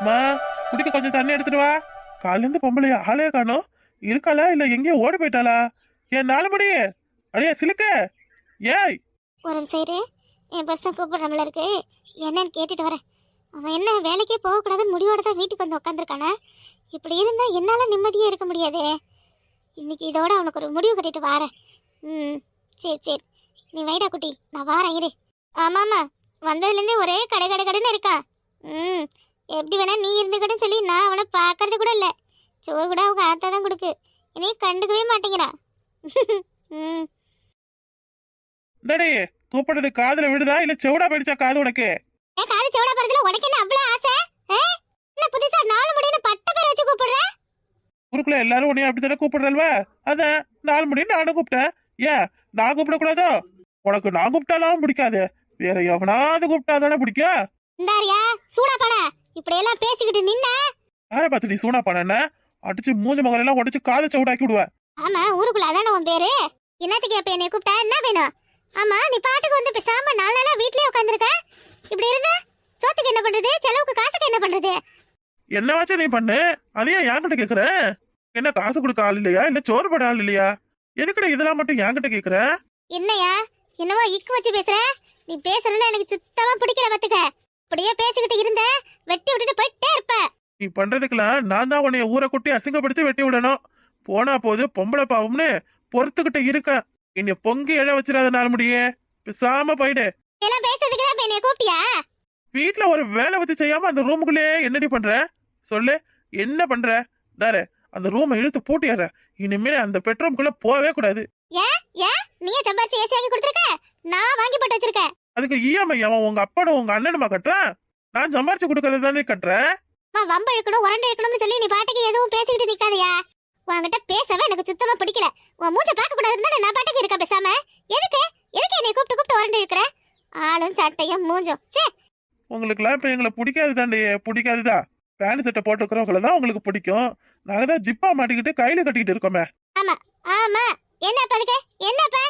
மா, குடிக்க கொஞ்சம் தண்ணி எடுத்துட்டு வா. காலையில இருந்து பொம்பளைய ஆளே காணோம். இருக்காளா இல்ல எங்கேயும் ஓடி போயிட்டாளா? ஏன் 4 மணி அடியே சிலுக்க. ஏய், ஒரு சைடு என் பஸ்ஸை கூப்பிடுறமல இருக்கு, என்னன்னு கேட்டுட்டு வரேன். அவன் என்ன வேலைக்கே போகக்கூடாதுன்னு முடிவோட தான் வீட்டுக்கு வந்து உட்காந்துருக்கானே. இப்படி இருந்தா என்னால் நிம்மதியே இருக்க முடியாதே. இன்னைக்கு இதோட அவனுக்கு ஒரு முடிவு கட்டிட்டு வாரேன். சரி சரி, நீ வைடா குட்டி, நான் வாரேன் இரு. ஆமாம்மா, வந்ததுலேருந்தே ஒரே கடை கடை கடைன்னு இருக்கா. எப்படி வேணா நீ இருந்துக்கிட்டேன்னு சொல்லி நான் அவனை பார்க்கறது கூட இல்லை. சோறு கூட அவங்க ஆத்தா தான் கொடுக்கு, இனி கண்டுக்கவே மாட்டேங்கிறா. இந்தடி கூப்பிடுறது காதுல விடுதா இல்ல செவிடா போயிடுச்சா காது உனக்கு? ஏன் காது செவிடா போறதுல உனக்கு என்ன அவ்வளவு ஆசை? என்ன புதுசா 4 முடின்னு பட்ட பேர் வச்சு கூப்பிடுற? ஊருக்குள்ள எல்லாரும் உன்னைய அப்படித்தானே கூப்பிடுறல்வா? அதான் 4 மணி நானும் கூப்பிட்டேன். ஏன் நான் கூப்பிடக்கூடாதோ? உனக்கு நான் கூப்பிட்டாலும் பிடிக்காது, வேற எவனாவது கூப்பிட்டாதானே பிடிக்கும். இந்தாரியா சூடா பட, இப்படி எல்லாம் பேசிக்கிட்டு நின்ன யாரை பார்த்து நீ சூனா பண்ண? அடிச்சு மூஞ்சி மகளெல்லாம் உடச்சு காதை சவுடாக்கி விடுவேன். ஆமா, ஊருக்குள்ள அதானே உன் பேரு. என்னத்துக்கு எப்ப என்னை கூப்பிட்டா என்ன வேணும்? ஆமா, நீ பாட்டுக்கு வந்து பேசாம 4 நாளா வீட்லயே உட்காந்துருக்க. இப்படி இருந்தா சோத்துக்கு என்ன பண்றது, செலவுக்கு காசுக்கு என்ன பண்றது? என்ன வச்சு நீ பண்ணு, அதையா என்கிட்ட கேக்குற? என்ன காசு கொடுக்க ஆள் இல்லையா இல்ல சோறு போட ஆள் இல்லையா? எதுக்குடா இதெல்லாம் மட்டும் என்கிட்ட கேக்குற? என்னையா என்னவோ இக்கு வச்சு பேசுற? நீ பேசுறதுல எனக்கு சுத்தமா பிடிக்கல பாத்துக்க. இப்படியே பேசிக்கிட்டு இருந்த வெட்டி விட்டுட்டு போயிட்டே இருப்ப. நீ பண்றதுக்கெல்லாம் நான் தான் உன்னைய ஊரை குட்டி அசிங்கப்படுத்தி வெட்டி விடணும். போனா போது பொம்பளை பாவம்னு பொறுத்துக்கிட்ட இருக்க. என்னை பொங்கி எழ வச்சிடாத நாள் முடியே, பேசாம போயிடு. எல்லாம் பேசுறதுக்கு தான் என்னைய கூப்பிட்டியா? வீட்டுல ஒரு வேலை பத்தி செய்யாம அந்த ரூமுக்குள்ளே என்னடி பண்ற? சொல்லு, என்ன பண்ற? தாரு அந்த ரூமை இழுத்து பூட்டிடுற. இனிமேல் அந்த பெட்ரூம்குள்ள போவே கூடாது. ஏன் ஏன் நீயே சம்பாரிச்சு ஏசி வாங்கி கொடுத்துருக்க, நான் வாங்கி போட்டு வச்சிருக்கேன். அதுக்கு இஎம்ஐ அவன் உங்க அப்பனும் உங்க அண்ணனுமா கட்டுறான், நான் சம்பாரிச்சு கொடுக்கறது தானே கட்டுறேன். வம்ப இழுக்கணும் உரண்டை இழுக்கணும்னு சொல்லி நீ பாட்டுக்கு எதுவும் பேசிக்கிட்டு நிக்காதயா. உன்கிட்ட பேசவே எனக்கு சுத்தமா பிடிக்கல. உன் மூஞ்ச பார்க்க கூடாதுன்னு நான் பாட்டுக்கு இருக்க பேசாம. எதுக்கு எதுக்கு என்னை கூப்பிட்டு கூப்பிட்டு உரண்டை இருக்கிற? ஆளும் சட்டையும் மூஞ்சும் சே. உங்களுக்குலாம் இப்ப எங்களை பிடிக்காது தாண்டி, பிடிக்காதுதான். பேண்ட் சட்டை போட்டுக்கிறவங்கள தான் உங்களுக்கு பிடிக்கும். நாங்க தான் ஜிப்பா மாட்டிக்கிட்டு கையில கட்டிக்கிட்டு இருக்கோமே. ஆமா ஆமா, என்னப்பா அதுக்கு என்னப்பா?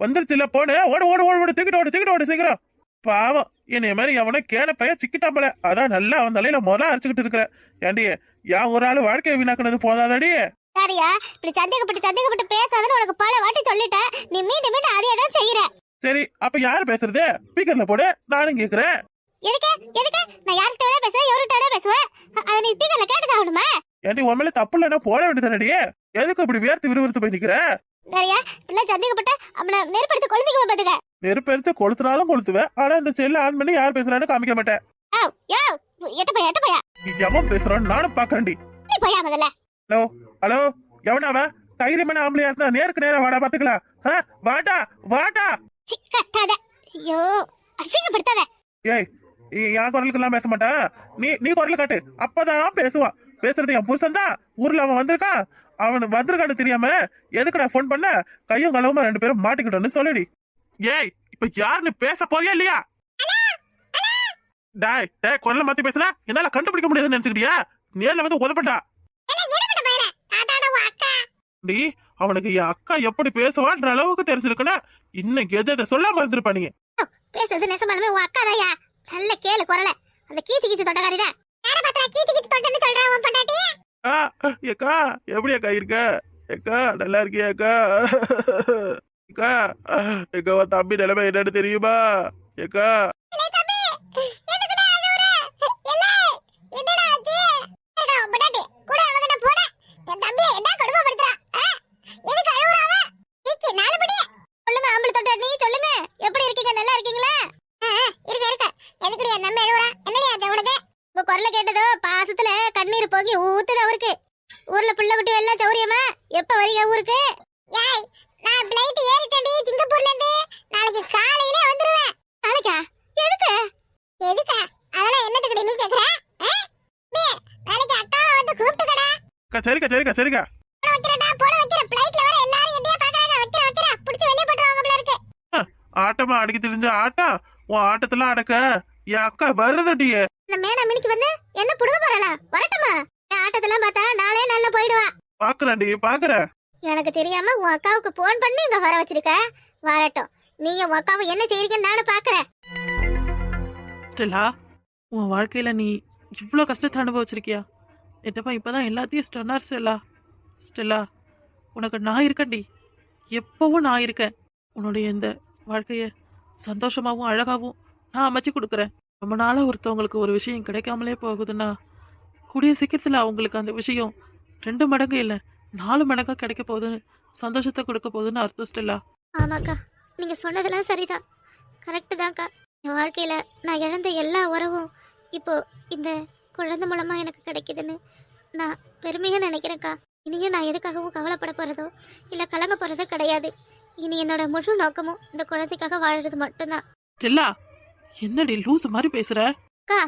வந்துருச்சுல போடு, ஓடு ஓடு ஓடு ஓடு, தூக்கிட்டு ஓடு சீக்கிரம். பாவம், என்னைய மாதிரி எவனோ கேன பைய சிக்கிட்டாம்பல, அதான் நல்லா அவன் தலையில முதல்ல அரைச்சுக்கிட்டு இருக்கிற. ஏண்டி யா ஒரு ஆளு வாழ்க்கையை வீணாக்குனது போதாதடி? சரியா, இப்படி சந்தேகப்பட்டு பேசாதன்னு உனக்கு பல வாட்டி சொல்லிட்டேன். நீ மீண்டும் மீண்டும் அதே தான் செய்யற. சரி, அப்ப யாரு பேசுறது? ஸ்பீக்கர்ல போடு, நானும் கேக்குறேன். எதுக்கு எதுக்கு நான் யார்கிட்ட வேணா பேசுவேன், எவர்கிட்ட வேணா பேசுவேன். அத நீ ஸ்பீக்கர்ல கேட்டு ஆகணுமா? ஏண்டி உன் மேல தப்பு இல்லைன்னா போட வேண்டியதானடி? எதுக்கு இப்படி வேர்த்து விறுவிறுத்து போய் நிக்கிற? சரியா, இப்படி சந்தேகப்பட்டு அவனை நெருப்படுத்தி கொளுத்திக்குவேன் பாத்துக்க. நெருப்பெடுத்து கொளுத்துனாலும் கொளுத்துவேன், ஆனா இந்த செல்ல ஆன் பண்ணி யார் பேசுறான்னு காமிக்க மாட்டேன். எட்ட போயா எவன் பேசுறான்னு நானும் பாக்குறேன்டி. நீ போயா முதல்ல. ஹலோ ஹலோ, எவனாவ? தைரியமான ஆம்பளையா இருந்தா நேருக்கு நேரா வாடா, பாத்துக்கலாம். வாடா வாடா. சிக்கட்டாத, ஐயோ அசிங்கப்படுத்தாத. ஏய், என் குரலுக்கு எல்லாம் பேச மாட்டான். நீ குரல் காட்டு, அப்பதான் பேசுவான். பேசுறது என் புருஷன் தான். ஊர்ல அவன் வந்திருக்கான், அவன் வந்திருக்கான்னு தெரியாம எதுக்குடா போன் பண்ண? கையும் களவுமா 2 பேரும் மாட்டிக்கிட்டோன்னு சொல்லுடி. ஏய், இப்ப யாருன்னு பேச போறியா இல்லையா? டாய் டாய், குரலை மாத்தி பேசுற, என்னால கண்டுபிடிக்க முடியாதுன்னு நினைச்சுக்கிட்டியா? நேர்ல வந்து உதப்பட்டா டி. அவனுக்கு என் அக்கா எப்படி பேசுவான்ற அளவுக்கு தெரிஞ்சிருக்குன்னா இன்னைக்கு எதை சொல்லாம இருந்திருப்பா. நீங்க பேசுறது நெசமாலுமே உன் அக்கா தாயா. நல்ல கேளு குரல, அந்த கீச்சு கீச்சு தொட்டகாரிடா. யார பாத்தா கீச்சு கீச்சு தொட்டன்னு சொல்றா உன் பொண்டாட்டி? ஏக்கா, எப்படி அக்கா இருக்க? ஏக்கா நல்லா இருக்கியா அக்கா? ஏக்கா ஏக்கா, உன் தம்பி நிலைமை என்னன்னு தெரியுமா? ஏக்கா குரல கேட்டதோ பாசத்துல கண்ணீர் போகி ஊத்துது அவருக்கு. ஊர்ல புள்ள குட்டி எல்லாம் சௌரியமா? எப்ப வரீங்க ஊருக்கு? ஏய், நான் ஃளைட் ஏறிட்டேன்டி சிங்கப்பூர்ல இருந்து. நாளைக்கு காலையில வந்துருவேன். நாளைக்கா? எதுக்கு எதுக்கு? அதெல்லாம் என்னத்துக்கு நீ கேக்குற? நாளைக்கு அக்கா வந்து கூப்பிட்டுக்கடா. சரிக்கா வைக்கிறடா, போட வைக்கிற. ஃளைட்ல வர எல்லாரும் என்னைய பாக்குறாங்க. வைக்கிற புடிச்சு வெளிய போட்டுருவாங்க போல இருக்கு. ஆட்டமா அடக்கி தெரிஞ்ச ஆட்டம், உன் ஆட்டத்துல அடக்க என் அக்கா வருதுடியே. இந்த மேனா மினிக்கு வந்து என்ன புடுங்க போறல? வரட்டுமா? என் ஆட்டத்தெல்லாம் பார்த்தா நாளே நல்லா போயிடுவா. பாக்குறேன்டி, பாக்குறேன். எனக்கு தெரியாம உன் அக்காவுக்கு போன் பண்ணி இங்க வர வச்சிருக்க. வரட்டும், நீங்க உன் அக்காவை என்ன செய்றீங்கன்னு நானும் பாக்குறேன். ஸ்டெல்லா, உன் வாழ்க்கையில நீ இவ்வளோ கஷ்டத்தை அனுபவிச்சிருக்கியா? என்னப்பா இப்பதான் எல்லாத்தையும் சொன்னார் ஸ்டெல்லா. ஸ்டெல்லா, உனக்கு நான் இருக்கேன்டி, எப்பவும் நான் இருக்கேன். உன்னுடைய இந்த வாழ்க்கையை சந்தோஷமாகவும் அழகாகவும் நான் அமைச்சு கொடுக்குறேன். ரொம்ப நாளாக ஒருத்தவங்களுக்கு ஒரு விஷயம் கிடைக்காமலே போகுதுன்னா கூடிய சீக்கிரத்தில் அவங்களுக்கு அந்த விஷயம் 2 மடங்கு இல்லை 4 மடங்காக கிடைக்க போகுதுன்னு சந்தோஷத்தை கொடுக்க போகுதுன்னு அர்த்தம் ஸ்டெல்லா. ஆமாக்கா, நீங்கள் சொன்னதெல்லாம் சரிதான், கரெக்டு தான்க்கா. என் வாழ்க்கையில் நான் இழந்த எல்லா உறவும் இப்போ இந்த குழந்தை மூலமாக எனக்கு கிடைக்குதுன்னு நான் பெருமையாக நினைக்கிறேன்க்கா. இனியும் நான் எதுக்காகவும் கவலைப்பட போகிறதோ இல்லை கலங்க போகிறதோ கிடையாது. இனி என்னோட முழு நோக்கமும் இந்த குழந்தைக்காக வாழறது மட்டும்தான். ஸ்டெல்லா, என்னடி லூஸ் மாதிரி பேசுற? அக்கா,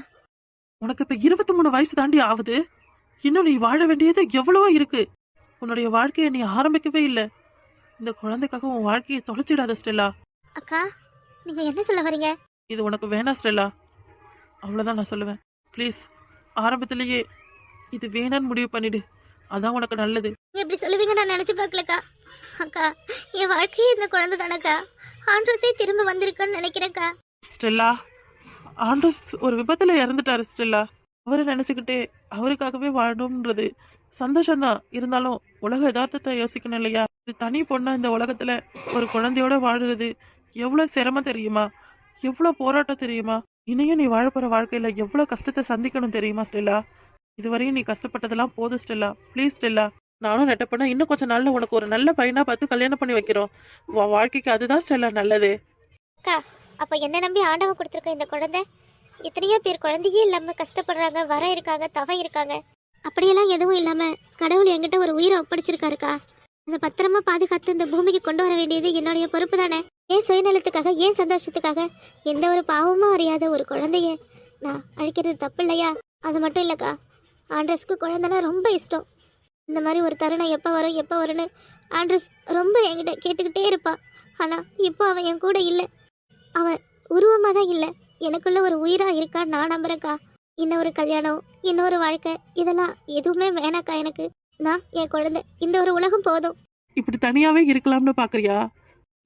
உனக்கு இப்ப 23 வயசு தாண்டி ஆகுது. இன்னும் நீ வாழ வேண்டியது எவ்வளவோ இருக்கு. உன்னுடைய வாழ்க்கையை நீ ஆரம்பிக்கவே இல்லை. இந்த குழந்தைக்காக உன் வாழ்க்கையை தொலைச்சிடாத ஸ்டெல்லா. அக்கா, நீங்கள் என்ன சொல்ல வரீங்க? இது உனக்கு வேணாம் ஸ்டெல்லா, அவ்வளவுதான் நான் சொல்லுவேன். ப்ளீஸ், ஆரம்பத்திலேயே இது வேணான்னு முடிவு பண்ணிடு, அதான் உனக்கு நல்லது. நீங்க இப்படி சொல்லுவீங்க நான் நினைச்சு பார்க்கலக்கா. அக்கா, என் வாழ்க்கையே இந்த குழந்தை தானக்கா. ஆண்ட்ரோஸே திரும்ப வந்திருக்குன்னு நினைக்கிறேன்க்கா. ஸ்டெல்லா, ஆண்டோஸ் ஒரு விபத்துல இறந்துட்டாரு ஸ்டெல்லா. அவரை நினைச்சுக்கிட்டே அவருக்காகவே வாழணும்ன்றது சந்தோஷம்தான். இருந்தாலும் உலக யதார்த்தத்தை யோசிக்கணும் இல்லையா? இது தனி பொண்ணா இந்த உலகத்துல ஒரு குழந்தையோட வாழுறது எவ்வளவு சிரமம் தெரியுமா? எவ்வளவு போராட்டம் தெரியுமா? இனியும் நீ வாழப்போற வாழ்க்கையில எவ்வளவு கஷ்டத்தை சந்திக்கணும் தெரியுமா ஸ்டெல்லா? இதுவரையும் நீ கஷ்டப்பட்டதெல்லாம் போதும் ஸ்டெல்லா. ப்ளீஸ் ஸ்டெல்லா, நானும் நெட்டப்பண்ணா இன்னும் கொஞ்சம் நாள்ல உனக்கு ஒரு நல்ல பையனா பார்த்து கல்யாணம் பண்ணி வைக்கிறோம். உன் வாழ்க்கைக்கு அதுதான் ஸ்டெல்லா நல்லது. அக்கா, அப்போ என்ன நம்பி ஆண்டவன் கொடுத்துருக்க இந்த குழந்தை எத்தனையோ பேர் குழந்தையே இல்லாமல் கஷ்டப்படுறாங்க, வர இருக்காங்க, தவம் இருக்காங்க. அப்படியெல்லாம் எதுவும் இல்லாமல் கடவுள் என்கிட்ட ஒரு உயிரை ஒப்படைச்சிருக்காருக்கா. அதை பத்திரமா பாதுகாத்து இந்த பூமிக்கு கொண்டு வர வேண்டியது என்னுடைய பொறுப்பு தானே. ஏன் சுயநலத்துக்காக, ஏன் சந்தோஷத்துக்காக எந்த ஒரு பாவமும் அறியாத ஒரு குழந்தைய நான் அழிக்கிறது தப்பு இல்லையா? அது மட்டும் இல்லைக்கா, ஆண்ட்ரஸ்க்கு குழந்தைனா ரொம்ப இஷ்டம். இந்த மாதிரி ஒரு தருணம் எப்போ வரும் எப்போ வரும்னு ஆண்ட்ரஸ் ரொம்ப என்கிட்ட கேட்டுக்கிட்டே இருப்பான். ஆனால் இப்போ அவன் என் கூட இல்லை. அவன் உருவமாக தான் இல்லை, எனக்குள்ள ஒரு உயிராக இருக்கான்னு நான் நம்புறேன்க்கா. இன்னொரு கல்யாணம், இன்னொரு வாழ்க்கை, இதெல்லாம் எதுவுமே வேணாக்கா எனக்கு. நான் என் குழந்தை, இந்த ஒரு உலகம் போதும். இப்படி தனியாவே இருக்கலாம்னு பாக்குறியா?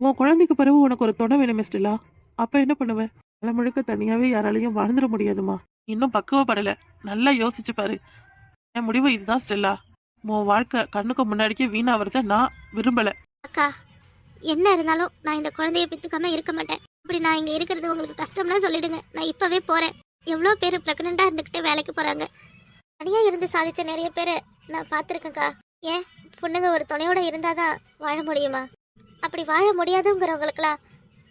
உன் குழந்தைக்கு பிறகு உனக்கு ஒரு துணை வேணும் ஸ்டெல்லா. அப்ப என்ன பண்ணுவ? தலை முழுக்க தனியாவே யாராலையும் வாழ்ந்துட முடியாதுமா. இன்னும் பக்குவப்படல, நல்லா யோசிச்சு பாரு. என் முடிவு இதுதான் ஸ்டெல்லா. உன் வாழ்க்கை கண்ணுக்கு முன்னாடிக்கே வீணாவறத நான் விரும்பல. அக்கா, என்ன இருந்தாலும் நான் இந்த குழந்தைய பெற்றுக்காம இருக்க மாட்டேன். இப்படி நான் இங்கே இருக்கிறது உங்களுக்கு கஷ்டம்னா சொல்லிடுங்க, நான் இப்போவே போகிறேன். எவ்வளோ பேர் ப்ரெக்னெண்ட்டாக இருந்துக்கிட்டே வேலைக்கு போகிறாங்க. தனியாக இருந்து சாதித்த நிறைய பேரை நான் பார்த்துருக்கேன்க்கா. ஏன் பொண்ணுங்க ஒரு துணையோட இருந்தால் தான் வாழ முடியுமா? அப்படி வாழ முடியாதுங்கிறவங்களுக்குலாம்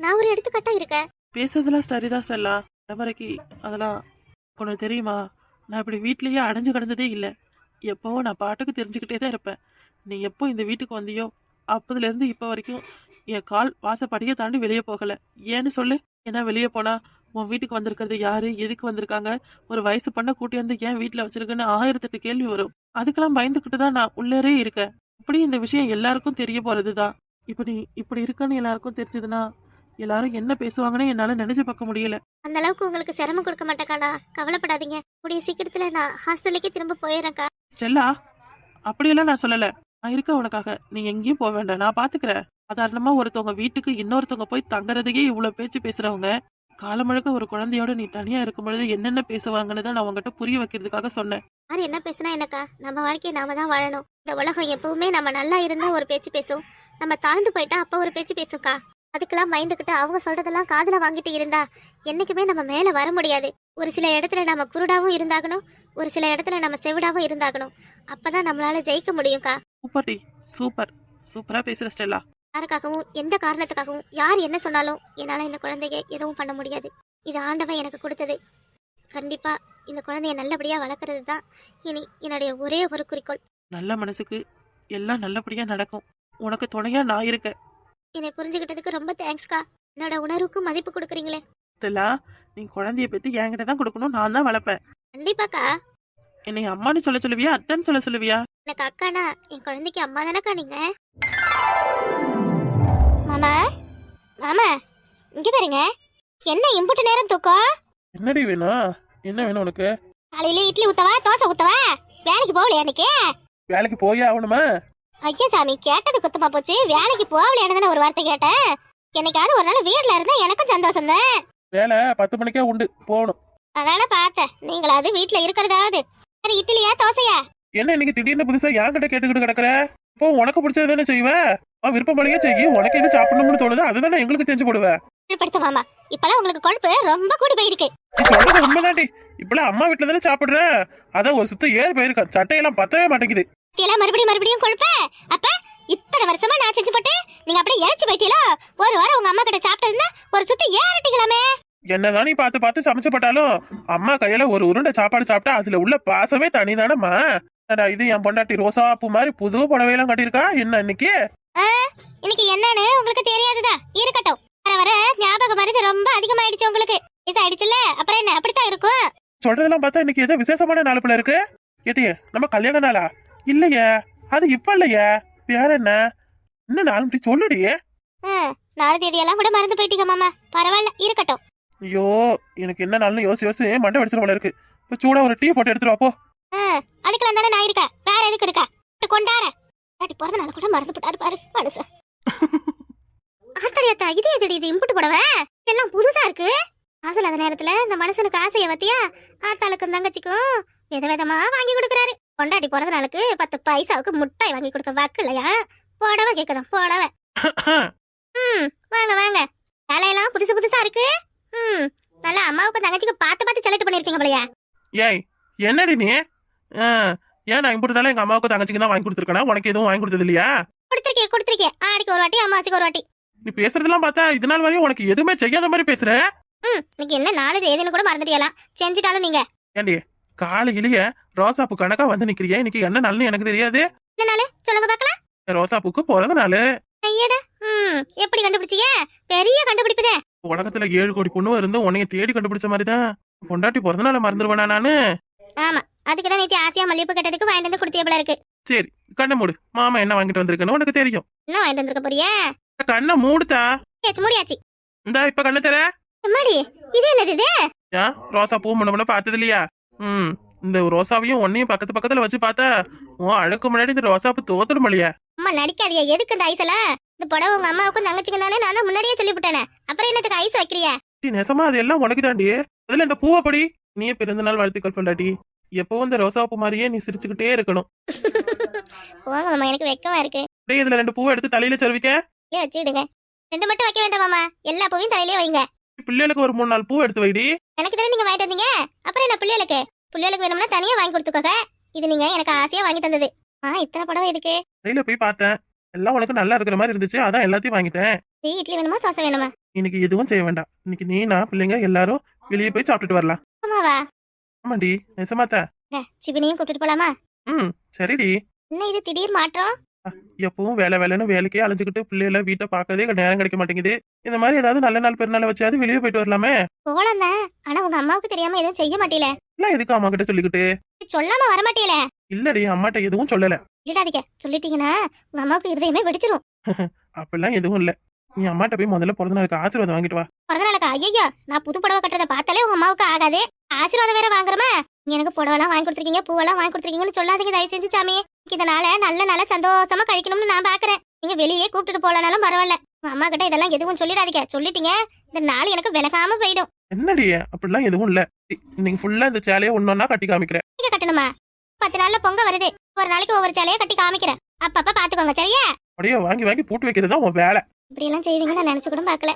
நான் ஒரு எடுத்துக்காட்டாக இருக்கேன். பேசுறதுலாம் சரிதான் ஸ்டெல்லா. தலைமுறைக்கு அதெல்லாம் உனக்கு தெரியுமா? நான் இப்படி வீட்லயே அடைஞ்சு கிடந்ததே இல்லை. எப்போவும் நான் பாட்டுக்கு தெரிஞ்சுக்கிட்டே தான் இருப்பேன். நீ எப்போ இந்த வீட்டுக்கு வந்தியோ அப்போதுலேருந்து இப்போ வரைக்கும் என் கால் வாசப்படியை தாண்டி வெளியே போகலை. ஏன்னு சொல்லு. ஏன்னா வெளியே போனா உன் வீட்டுக்கு வந்திருக்கிறது யாரு, எதுக்கு வந்திருக்காங்க, ஒரு வயசு பண்ண கூட்டி வந்து ஏன் வீட்டில் வச்சிருக்குன்னு 1008 கேள்வி வரும். அதுக்கெல்லாம் பயந்துக்கிட்டு தான் நான் உள்ளேரே இருக்கேன். அப்படி இந்த விஷயம் எல்லாருக்கும் தெரிய போறது தான். இப்போ நீ இப்படி இருக்குன்னு எல்லாருக்கும் தெரிஞ்சதுன்னா எல்லாரும் என்ன பேசுவாங்கன்னு என்னால நினைச்சு பார்க்க முடியல. அந்த அளவுக்கு உங்களுக்கு சிரமம் கொடுக்க மாட்டேக்காடா, கவலைப்படாதீங்க. கூடிய சீக்கிரத்தில் நான் ஹாஸ்டலுக்கே திரும்ப போயிடுறேன்க்கா. ஸ்டெல்லா, அப்படியெல்லாம் நான் சொல்லலை. நான் இருக்க உனக்காக, நீ எங்கேயும் போக வேண்டாம், நான் பாத்துக்கிறேன். சாதாரணமா ஒருத்தவங்க வீட்டுக்கு இன்னொருத்தவங்க போய் தங்குறதுக்கே இவ்வளவு பேச்சு பேசுறவங்க காலம் முழுக்க ஒரு குழந்தையோட நீ தனியா இருக்கும் பொழுது என்னென்ன பேசுவாங்கன்னு தான் நான் உங்ககிட்ட புரிய வைக்கிறதுக்காக சொன்னேன். யார் என்ன பேசுனா என்னக்கா, நம்ம வாழ்க்கையை நாம தான் வாழணும். இந்த உலகம் எப்பவுமே நம்ம நல்லா இருந்தா ஒரு பேச்சு பேசும், நம்ம தாழ்ந்து போயிட்டா அப்ப ஒரு பேச்சு பேசும்க்கா. அதுக்கெல்லாம் பயந்துக்கிட்டு அவங்க சொல்றதெல்லாம் காதுல வாங்கிட்டு இருந்தா என்னைக்குமே நம்ம மேல வர முடியாது. ஒரு சில இடத்துல நம்ம குருடாவும் இருந்தாகணும், ஒரு சில இடத்துல நம்ம செவிடாவும் இருந்தாகணும். அப்பதான் நம்மளால ஜெயிக்க முடியும்க்கா. சூப்பர் டி, சூப்பர், சூப்பரா பேசுற ஸ்டெல்லா. யாருக்காகவும் எந்த காரணத்துக்காகவும் யார் என்ன சொன்னாலும் என்னால இந்த குழந்தைய எதுவும் பண்ண முடியாது. இது ஆண்டவன் எனக்கு கொடுத்தது. கண்டிப்பா இந்த குழந்தைய நல்லபடியா வளர்க்கறது தான் இனி என்னுடைய ஒரே ஒரு குறிக்கோள். நல்ல மனசுக்கு எல்லாம் நல்லபடியா நடக்கும். உனக்கு துணையா நான் இருக்கேன். என்னை புரிஞ்சுக்கிட்டதுக்கு ரொம்ப தேங்க்ஸ்க்கா. என்னோட உணர்வுக்கும் மதிப்பு கொடுக்குறீங்களே. ஸ்டெல்லா, நீ குழந்தைய பத்தி என்கிட்ட தான் கொடுக்கணும், நான் தான் வளர்ப்பேன். கண்டிப்பாக்கா. என்னை அம்மான்னு சொல்ல சொல்லுவியா, அத்தன்னு சொல்ல சொல்லுவியா? எனக்கு அக்கானா என் குழந்தைக்கு அம்மா தானக்கா நீங்க. மாமா, மாமா, இங்க பாருங்க. என்ன இம்புட்டு நேரம் தூக்கம்? என்னடி வேணும்? என்ன வேணும் உனக்கு? காலையில இட்லி ஊத்தவா, தோசை ஊத்தவா? வேலைக்கு போகலையா இன்னைக்கு? வேலைக்கு போயே ஆகணுமா? ஐயா சாமி, கேட்டது குத்தமா போச்சு. வேலைக்கு போகலையானதானே ஒரு வார்த்தை கேட்டேன். என்னைக்காவது ஒரு நாள் வீட்டுல இருந்தா எனக்கும் சந்தோஷம் தான். வேலை 10 மணிக்கே உண்டு, போகணும். அதானே பார்த்தேன். நீங்களாவது வீட்டுல இருக்கிறதாவது. சரி, இட்லியா தோசையா? என்ன இன்னைக்கு திடீர்னு புதுசா என்கிட்ட கேட்டுக்கிட்டு கிடக்குற? இப்போ உனக்கு பிடிச்சது தானே செய்வேன். விருப்பப்படியே செய்ய, உனக்கு எது சாப்பிடணும்னு தோணுது அதுதானே எங்களுக்கு செஞ்சு போடுவேன். படுத்து மாமா, இப்பெல்லாம் உங்களுக்கு கொழுப்பு ரொம்ப கூடி போயிருக்கு. நீ சொல்றது உண்மைதாண்டி. இப்பெல்லாம் அம்மா வீட்டுல தானே சாப்பிடுற, அதான் ஒரு சுத்த ஏறி போயிருக்க. சட்டையெல்லாம் பத்தவே மாட்டேங்குது. எல்லாம் மறுபடியும் கொழுப்ப. அப்ப இத்தனை வருஷமா நான் செஞ்சு போட்டு நீங்க அப்படியே இழைச்சு போயிட்டீங்களோ? ஒரு வாரம் உங்க அம்மா கிட்ட சாப்பிட்டதுன்னா ஒரு சுத்தி ஏறிட்டீங்களாமே. என்னதான் நீ பார்த்து பார்த்து சமைச்சு போட்டாலும் அம்மா கையில ஒரு உருண்டை சாப்பாடு சாப்பிட்டா அதுல உள்ள பாசமே தனிதானம்மா. இது என் பொண்டாட்டி ரோசா பூ மாதிரி புது புடவையெல்லாம் கட்டியிருக்கா. என்ன இன்னைக்கு இன்னைக்கு என்னன்னு உங்களுக்கு தெரியாதுதா? இருக்கட்டும். வர வர ஞாபகம் மருந்து ரொம்ப அதிகமாயிடுச்சு உங்களுக்கு. ஆயிடுச்சுல்ல, அப்புறம் என்ன அப்படித்தான் இருக்கும். சொல்றதெல்லாம் பார்த்தா இன்னைக்கு ஏதோ விசேஷமான நாள் போல இருக்கு. ஏட்டியே, நம்ம கல்யாண நாளா? இல்லையே, அது இப்ப இல்லையே. வேற என்ன? இன்னும் 4 மணி சொல்லுடி. 4 தேதியெல்லாம் கூட மறந்து போயிட்டீங்க மாமா. பரவாயில்ல, இருக்கட்டும். ஐயோ, எனக்கு என்ன நாள்னு யோசி மண்டை வெடிச்சிட போல இருக்கு. இப்ப சூடா ஒரு டீ போட்டு எடுத்துட்டு வா போ. அதுக்கெல்லாம் தானே நான் இருக்கேன். வேற எதுக்கு இருக்கா? கொண்டார பிறந்த நாள் கூட மறந்து போட்டாரு பாரு மனுஷ. ஆத்தாடியாத்தா, இது எதுடி இது இம்புட்டு போடவே? எல்லாம் புதுசா இருக்கு. ஆசையில்லாத நேரத்துல இந்த மனுஷனுக்கு ஆசைய வத்தியா ஆத்தாளுக்கும் தங்கச்சிக்கும் விதவிதமா வாங்கி கொடுக்குறாரு. கொண்டாடி பிறந்த நாளுக்கு 10 பைசாவுக்கு முட்டாய் வாங்கி கொடுக்க வாக்கு இல்லையா? போடவா கேக்குதான் போடவ. வாங்க வாங்க, வேலையெல்லாம் புதுசு புதுசா இருக்கு. நல்லா அம்மாவுக்கும் தங்கச்சிக்கு பார்த்து செலக்ட் பண்ணிருக்கீங்க போலயா? ஏய், என்னடி நீ? ஏன் நான் இம்புட்டுனால எங்க அம்மாவுக்கு தங்கச்சிக்கு தான் வாங்கி கொடுத்துருக்கேனா? உனக்கு எதுவும் வாங்கி கொடுத்தது இல்லையா? கொடுத்துருக்கேன். ஆடிக்கு ஒரு வாட்டி, அம்மாசிக்கு ஒரு வாட்டி. நீ பேசுறதெல்லாம் பார்த்தா இது நாள் வரையும் உனக்கு எதுவுமே செய்யாத மாதிரி பேசுற. இன்னைக்கு என்ன 4 தேதின்னு கூட மறந்துட்டியலாம். செஞ்சுட்டாலும் நீங்க. ஏண்டி, காலையிலேயே ரோசாப்பூ கணக்கா வந்து நிக்கிறியா? இன்னைக்கு என்ன நாள்னு எனக்கு தெரியாது. என்ன நாள் சொல்லுங்க பாக்கலாம். ரோசாப்பூக்கு பிறந்த நாள். ஐயடா, எப்படி கண்டுபிடிச்சீங்க? பெரிய கண்டுபிடிப்புதே. உலகத்துல 7 கோடி பொண்ணு இருந்து உன்னைய தேடி கண்டுபிடிச்ச மாதிரிதான். பொண்டாட்டி பிறந்த நாளை மறந்துடுவேனா நானு? ஆமா, அதுக்குதான் நேத்தி ஆசையா மல்லிகைப்பூ கேட்டதுக்கு வாங்கிட்டு வந்து கொடுத்திய போல இருக்கு. சரி, கண்ணை மூடு. மாமா என்ன வாங்கிட்டு வந்திருக்குன்னு உனக்கு தெரியும். என்ன வாங்கிட்டு வந்திருக்க போறியா? கண்ணை மூடுதா? மூடியாச்சு. இந்தா இப்ப கண்ணை தர. அம்மாடி, இது என்னது இது? ஏன் ரோசா பூ முன்ன பார்த்தது இல்லையா? இந்த ரோசாவையும் ஒன்னையும் பக்கத்து பக்கத்துல வச்சு பார்த்தா உன் அழுக்கு முன்னாடி இந்த ரோசா பூ தோத்துடும் இல்லையா? அம்மா நடிக்காதியா. எதுக்கு இந்த ஐஸ்ல? இந்த புடவை உங்க அம்மாவுக்கும் தங்கச்சிக்கு தானே, நான் தான் முன்னாடியே சொல்லிவிட்டேனே. அப்புறம் என்னத்துக்கு ஐஸ் வைக்கிறியா? நெசமா அது எல்லாம் உனக்கு தாண்டி. அதுல இந்த பூவை படி. நீயே பிறந்த நாள் வாழ்த்துக்கள் பொண்டாட்டி. எப்பவும் இந்த ரோசா பூ மாதிரியே நீ சிரிச்சுக்கிட்டே இருக்கணும். போங்க மாமா, எனக்கு வெக்கமா இருக்கு. அப்படியே இதுல 2 பூவை எடுத்து தலையில சொருவிக்க. வச்சுடுங்க. 2 மட்டும் வைக்க வேண்டாம் மாமா, எல்லா பூவையும் தலையிலே வைங்க. பிள்ளைகளுக்கு ஒரு 3-4 பூ எடுத்து வைடி. எனக்கு தானே நீங்க வாங்கிட்டு வந்தீங்க. அப்புறம் என்ன பிள்ளைகளுக்கு வேணும்னா தனியா வாங்கி கொடுத்துக்கோங்க. இது நீங்க எனக்கு ஆசையா வாங்கி தந்தது. இத்தனை புடவை இருக்கு. வெளியில போய் பார்த்தேன், எல்லாம் உனக்கு நல்லா இருக்கிற மாதிரி இருந்துச்சு, அதான் எல்லாத்தையும் வாங்கிட்டேன். இட்லி வேணுமா தோசை வேணுமா? இன்னைக்கு எதுவும் செய்ய வேண்டாம். இன்னைக்கு நீ நான் பிள்ளைங்க எல்லாரும் வெளியே போய் சாப்பிட்டுட்டு வரலாம். ஆமாவா? ஆமாண்டி, நெசமாத்தா. சிவனையும் கூட்டிட்டு போலாமா? சரிடி. என்ன இது திடீர் மாற்றம்? எப்பவும் வேலைன்னு வேலைக்கே அலைஞ்சுக்கிட்டு பிள்ளைகளை வீட்டை பார்க்கதே நேரம் கிடைக்க மாட்டேங்குது. இந்த மாதிரி ஏதாவது நல்ல நாள் பெருநாள் வச்சாவது வெளியே போயிட்டு வரலாமே. போலாம் தான், ஆனா உங்க அம்மாவுக்கு தெரியாம எதுவும் செய்ய மாட்டீல. இல்ல, எதுக்கு அம்மா கிட்ட சொல்லிக்கிட்டு? சொல்லாம வர மாட்டீல. இல்லடி, அம்மாட்ட எதுவும் சொல்லல. விடாதீங்க, சொல்லிட்டீங்கன்னா உங்க அம்மாவுக்கு இருதயமே வெடிச்சிரும். அப்பெல்லாம் எதுவும் இல்ல. நீ அம்மாட்ட போய் முதல்ல பிறந்த நாளுக்கு ஆசீர்வாதம் வாங்கிட்டு வா. பிறந்த நாளுக்கு? ஐயோ, நான் புது புடவை கட்டுறத பார்த்தாலே உங்க அம்மாவுக்கு ஆகாது. ஆசீர்வாதம் வேற வாங்குறமா? எனக்கு புடவெல்லாம் வாங்கி கொடுத்துருக்கீங்க, பூவெல்லாம் வாங்கி கொடுத்துருக்கீங்கன்னு சொல்லாதீங்க தயவு செஞ்சு சாமி. இந்த நாளை நல்ல நாள சந்தோஷமா கழிக்கணும்னு நான் பாக்குறேன். நீங்க வெளியே கூப்பிட்டுட்டு போலனாலும் பரவாயில்ல. உங்க அம்மா கிட்ட இதெல்லாம் எதுவும் சொல்லிடாதீங்க. சொல்லிட்டீங்க இந்த நாள் எனக்கு விலகாம போயிடும். என்னடி, அப்படிலாம் எதுவும் இல்ல. நீங்க ஃபுல்லா இந்த சேலையை ஒன்னொன்னா கட்டி காமிக்கிறேன். நீங்க கட்டணுமா? 10 நாள்ல பொங்க வருது. ஒரு நாளைக்கு ஒவ்வொரு சேலையை கட்டி காமிக்கிறேன். அப்பப்ப பாத்துக்கோங்க சரியா? அப்படியே வாங்கி வாங்கி போட்டு வைக்கிறதா உன் வேலை. இப்படி எல்லாம் செய்வீங்கன்னு நான் நினைச்சு கூட பாக்கல.